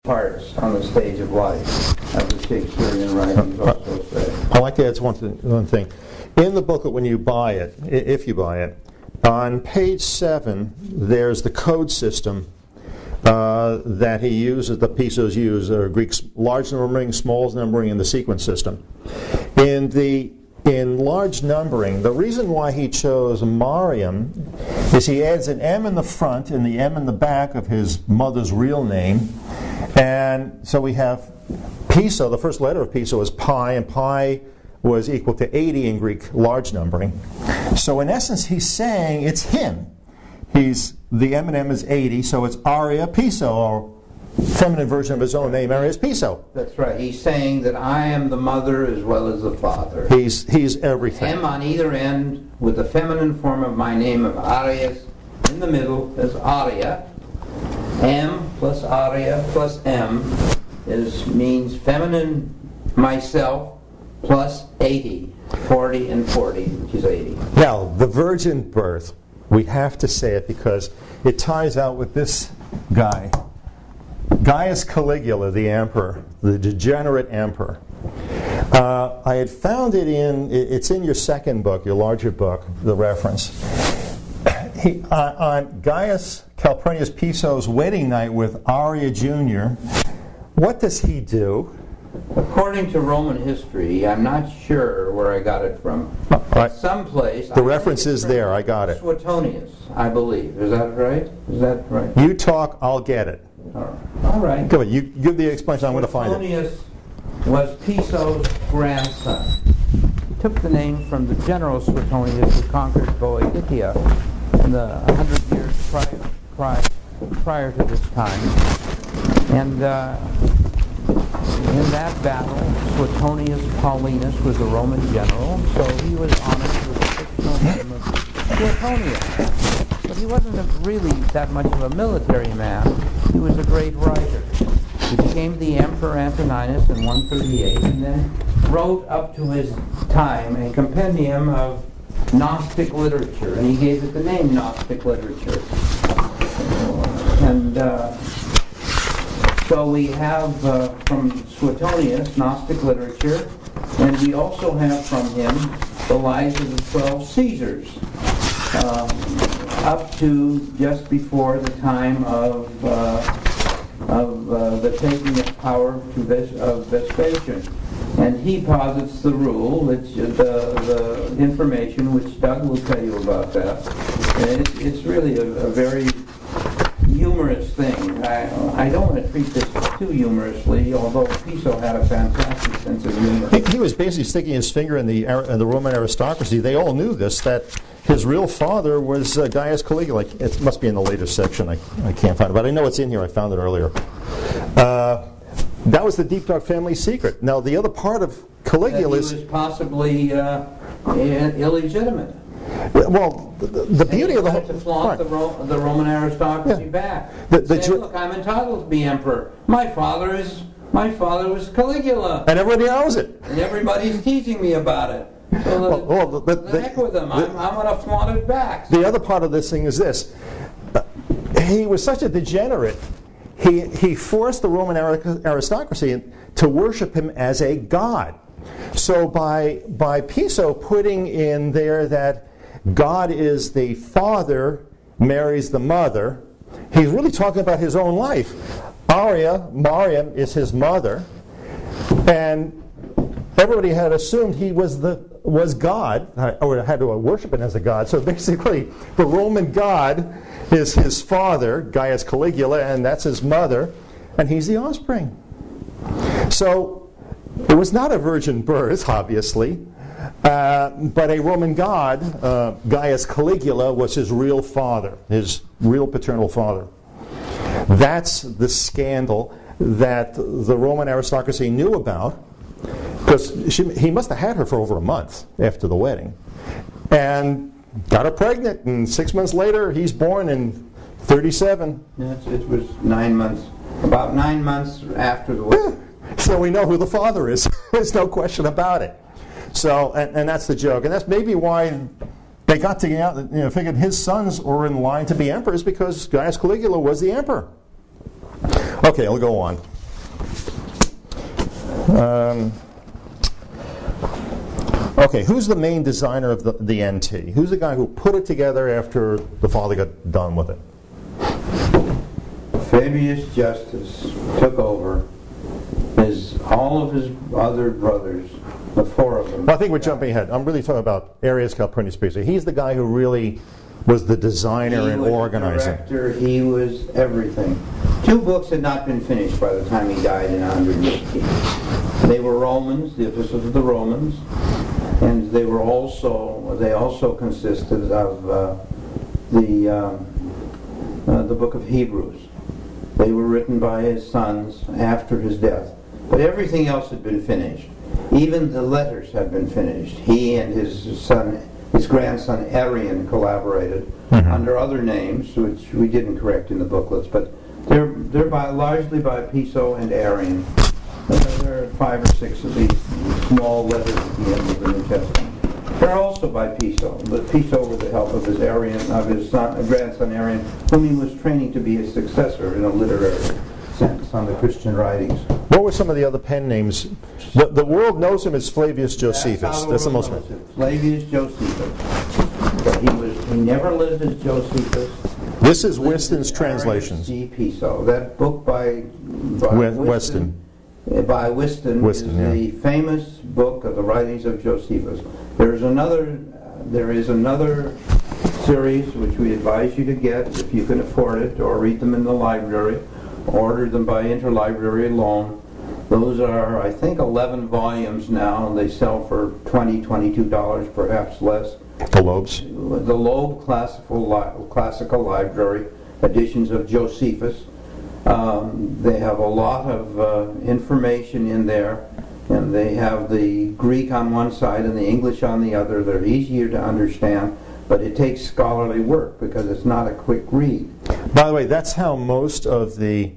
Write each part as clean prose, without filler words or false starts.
parts on the stage of life, as the Shakespearean writings also say. I'd like to add one thing. In the booklet, when you buy it, if you buy it, on page 7, there's the code system that he uses, the Pisos use, Greek's large numbering, small numbering, and the sequence system. In large numbering, the reason why he chose Mariam is he adds an M in the front and the M in the back of his mother's real name. And so we have Piso, the first letter of Piso is pi, and pi was equal to 80 in Greek large numbering. So in essence, he's saying it's him. The M and M is 80, so it's Aria Piso, or feminine version of his own name, Arius Piso. That's right. He's saying that I am the mother as well as the father. He's everything. M on either end with the feminine form of my name of Arius. In the middle is Aria. M plus Aria plus M means feminine myself plus 80. 40 and 40, which is 80. Now, the virgin birth, we have to say it because it ties out with this guy. Gaius Caligula, the emperor, the degenerate emperor. I had found it's in your second book, your larger book, the reference. On Gaius Calpurnius Piso's wedding night with Aria Jr., what does he do? According to Roman history, I'm not sure where I got it from. Someplace. The reference is there, I got it. Suetonius, I believe. Is that right? Is that right? You talk, I'll get it. All right. Go ahead, you give the explanation, I'm going to find it. Suetonius was Piso's grandson. He took the name from the general Suetonius who conquered Boeotia in the 100 years prior to this time. And in that battle, Suetonius Paulinus was a Roman general, so he was honored with the fictional name of Suetonius. But he wasn't really that much of a military man. He was a great writer. He became the Emperor Antoninus in 138 and then wrote up to his time a compendium of Gnostic literature, and he gave it the name Gnostic literature. And so we have from Suetonius Gnostic literature, and we also have from him the lives of the 12 Caesars, up to just before the time of the taking of power of Vespasian. And he posits the rule, which the information which Doug will tell you about that. And it's really a very humorous thing. I don't want to treat this too humorously, although Piso had a fantastic sense of humor. He was basically sticking his finger in the Roman aristocracy. They all knew this, that his real father was Gaius Caligula. It must be in the later section. I can't find it, but I know it's in here. I found it earlier. That was the deep dark family secret. Now, the other part of Caligula is... He was possibly illegitimate. Well, the beauty of the whole... to flaunt the Roman aristocracy back. Say, look, I'm entitled to be emperor. My father was Caligula. And everybody knows it. And everybody's teasing me about it. So the heck with them. I'm going to flaunt it back. The other part of this thing is this. He was such a degenerate. He forced the Roman aristocracy to worship him as a god. So by Piso putting in there that God is the father, Mary's the mother, he's really talking about his own life. Mariam is his mother, and everybody had assumed he was God, or had to worship him as a god. So basically, the Roman god is his father, Gaius Caligula, and that's his mother, and he's the offspring. So it was not a virgin birth, obviously, but a Roman god, Gaius Caligula, was his real father, his real paternal father. That's the scandal that the Roman aristocracy knew about, because he must have had her for over a month after the wedding, and got her pregnant, and 6 months later, he's born in 37. Yes, it was 9 months, about 9 months after the wedding. So we know who the father is. There's no question about it. So, and that's the joke, and that's maybe why they got together, figured his sons were in line to be emperors, because Gaius Caligula was the emperor. Okay, I'll go on. Okay, who's the main designer of the NT? Who's the guy who put it together after the father got done with it? Fabius Justus took over. All of his other brothers, the four of them. Well, I think we're jumping ahead. I'm really talking about Arius Calpurnius Piso. He's the guy who really was the designer and organizer. He was the director, he was everything. 2 books had not been finished by the time he died in 118. They were Romans, the Epistles of the Romans, and they also consisted of the book of Hebrews. They were written by his sons after his death. But everything else had been finished. Even the letters had been finished. He and his grandson Arian collaborated under other names, which we didn't correct in the booklets, but they're largely by Piso and Arian. There are 5 or 6 of these small letters at the end of the New Testament. They're also by Piso, but Piso with the help of his grandson Arian, whom he was training to be his successor in a literary sense on the Christian writings. What were some of the other pen names? The world knows him as Flavius Josephus. That's the most one. Flavius Josephus. But he never lived as Josephus. This is Weston's translations. Piso. That book by Weston. By Weston is the famous book of the writings of Josephus. There is another series which we advise you to get if you can afford it, or read them in the library. Order them by interlibrary loan. Those are, I think, 11 volumes now, and they sell for $20, $22, perhaps less. The Lobes? The Loeb Classical Library editions of Josephus. They have a lot of information in there, and they have the Greek on one side and the English on the other. They're easier to understand, but it takes scholarly work because it's not a quick read. By the way, that's how most of the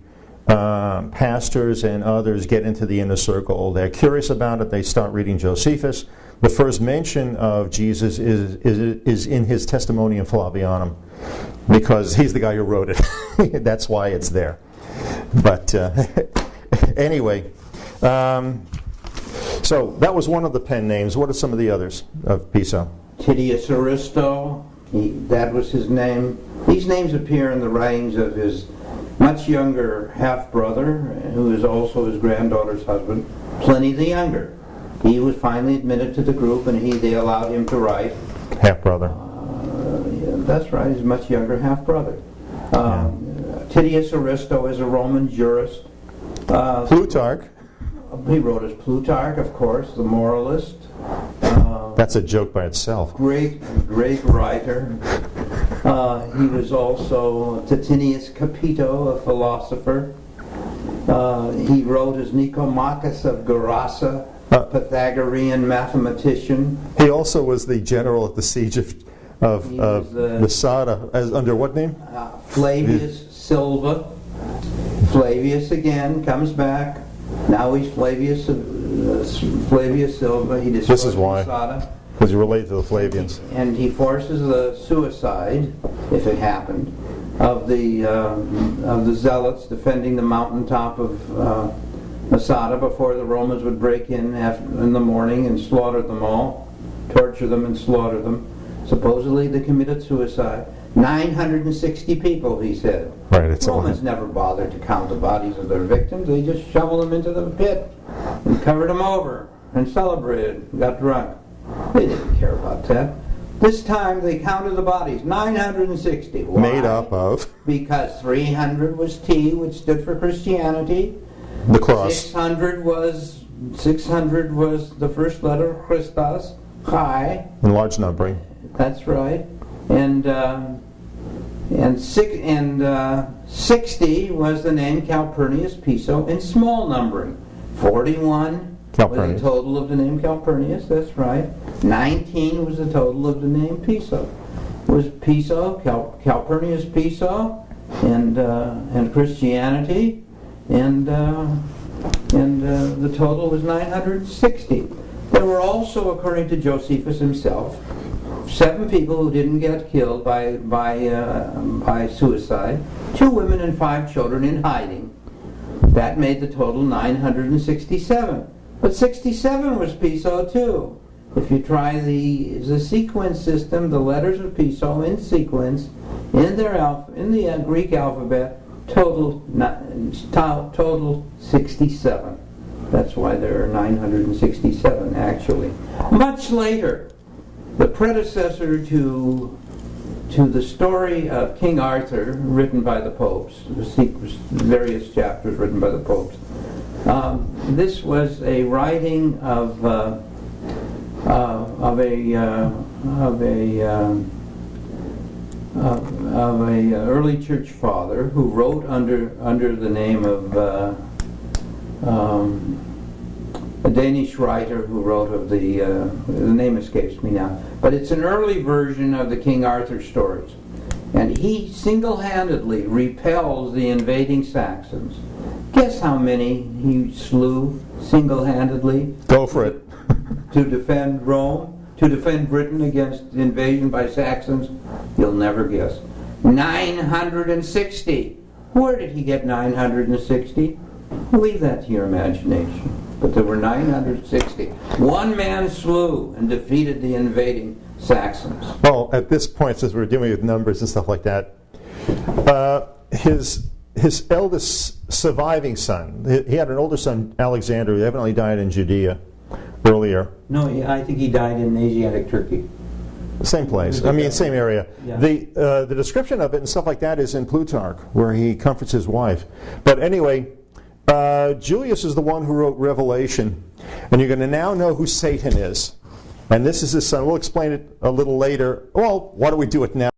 pastors and others get into the inner circle. They're curious about it. They start reading Josephus. The first mention of Jesus is in his Testimonium Flavianum, because he's the guy who wrote it. That's why it's there. But anyway, so that was one of the pen names. What are some of the others of Piso? Titius Aristo, that was his name. These names appear in the writings of his much younger half-brother, who is also his granddaughter's husband, Pliny the Younger. He was finally admitted to the group, and they allowed him to write. Half-brother. That's right, his much younger half-brother. Titius Aristo is a Roman jurist. Plutarch. He wrote as Plutarch, of course, the moralist. That's a joke by itself. Great writer. He was also Titinius Capito, a philosopher. He wrote as Nicomachus of Gerasa, a Pythagorean mathematician. He also was the general at the siege of Masada. Under what name? Flavius Silva. Flavius again comes back. Now he's Flavius Silva. He this is why. Masada. Because you relate to the Flavians. And he forces the suicide, if it happened, of the zealots defending the mountaintop of Masada before the Romans would break in the morning and slaughter them all, torture them and slaughter them. Supposedly they committed suicide. 960 people, he said. Right, it's Romans never bothered to count the bodies of their victims. They just shoveled them into the pit and covered them over and celebrated, got drunk. They didn't care about that. This time they counted the bodies, 960. Why? Made up of? Because 300 was T, which stood for Christianity. The cross. 600 was the first letter of Christos, Chi. In large numbering. That's right. And 60 was the name Calpurnius Piso in small numbering. 41 was the total of the name Calpurnius, that's right. 19 was the total of the name Piso. It was Piso, Calpurnius Piso, and Christianity, and the total was 960. There were also, according to Josephus himself, 7 people who didn't get killed by suicide, 2 women and 5 children in hiding. That made the total 967. But 67 was Piso too. If you try the sequence system, the letters of Piso in sequence, in the Greek alphabet, total 67. That's why there are 967 actually. Much later, the predecessor to the story of King Arthur, written by the popes, various chapters written by the popes. This was a writing of a early church father who wrote under the name of a Danish writer who wrote of the name escapes me now, but it's an early version of the King Arthur stories, and he single-handedly repels the invading Saxons. Guess how many he slew single-handedly? Go for it. To defend Rome, to defend Britain against invasion by Saxons? You'll never guess. 960. Where did he get 960? Leave that to your imagination. But there were 960. One man slew and defeated the invading Saxons. Well, at this point, since we're dealing with numbers and stuff like that, his eldest surviving son, he had an older son, Alexander, who evidently died in Judea earlier. No, I think he died in Asiatic Turkey. Same place. I mean, same area. Yeah. The description of it and stuff like that is in Plutarch, where he comforts his wife. But anyway, Julius is the one who wrote Revelation, and you're going to now know who Satan is. And this is his son. We'll explain it a little later. Well, why don't we do it now?